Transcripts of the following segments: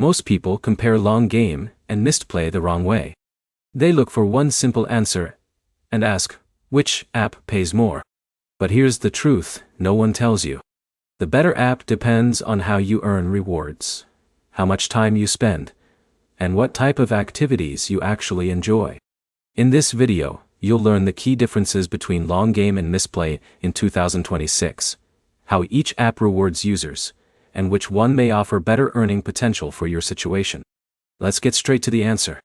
Most people compare Long Game and Mistplay the wrong way. They look for one simple answer and ask, which app pays more? But here's the truth, no one tells you. The better app depends on how you earn rewards, how much time you spend, and what type of activities you actually enjoy. In this video, you'll learn the key differences between Long Game and Mistplay in 2026, how each app rewards users, and which one may offer better earning potential for your situation. Let's get straight to the answer.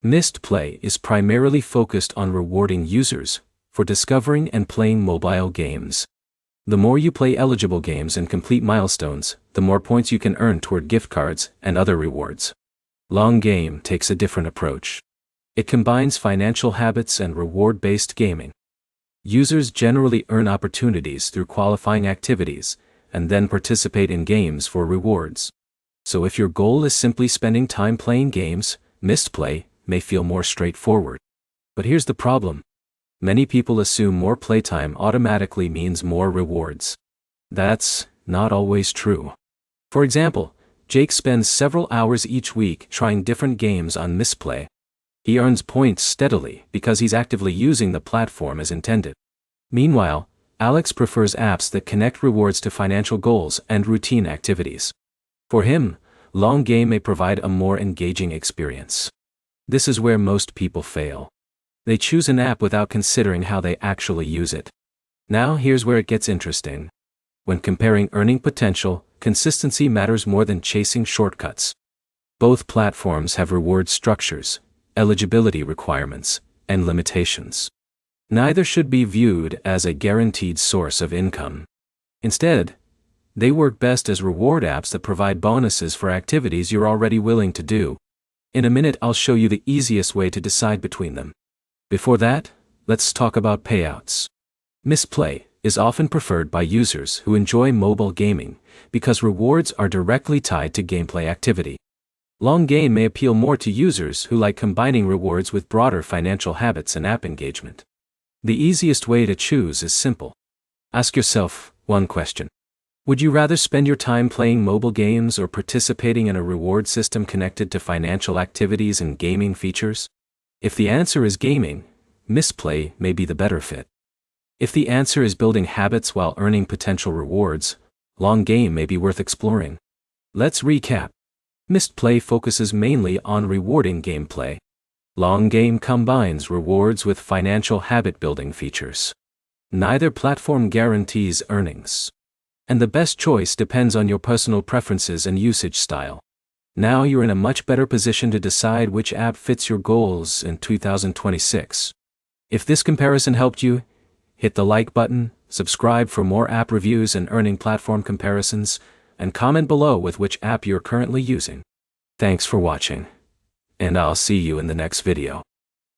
Mistplay is primarily focused on rewarding users for discovering and playing mobile games. The more you play eligible games and complete milestones, the more points you can earn toward gift cards and other rewards. Long Game takes a different approach. It combines financial habits and reward-based gaming. Users generally earn opportunities through qualifying activities and then participate in games for rewards. So if your goal is simply spending time playing games, Mistplay may feel more straightforward. But here's the problem. Many people assume more playtime automatically means more rewards. That's not always true. For example, Jake spends several hours each week trying different games on Mistplay. He earns points steadily because he's actively using the platform as intended. Meanwhile, Alex prefers apps that connect rewards to financial goals and routine activities. For him, Long Game may provide a more engaging experience. This is where most people fail. They choose an app without considering how they actually use it. Now here's where it gets interesting. When comparing earning potential, consistency matters more than chasing shortcuts. Both platforms have reward structures, eligibility requirements, and limitations. Neither should be viewed as a guaranteed source of income. Instead, they work best as reward apps that provide bonuses for activities you're already willing to do. In a minute, I'll show you the easiest way to decide between them. Before that, let's talk about payouts. Mistplay is often preferred by users who enjoy mobile gaming because rewards are directly tied to gameplay activity. Long Game may appeal more to users who like combining rewards with broader financial habits and app engagement. The easiest way to choose is simple. Ask yourself one question. Would you rather spend your time playing mobile games or participating in a reward system connected to financial activities and gaming features? If the answer is gaming, Mistplay may be the better fit. If the answer is building habits while earning potential rewards, Long Game may be worth exploring. Let's recap. Mistplay focuses mainly on rewarding gameplay. Long Game combines rewards with financial habit-building features. Neither platform guarantees earnings. And the best choice depends on your personal preferences and usage style. Now you're in a much better position to decide which app fits your goals in 2026. If this comparison helped you, hit the like button, subscribe for more app reviews and earning platform comparisons, and comment below with which app you're currently using. Thanks for watching, and I'll see you in the next video.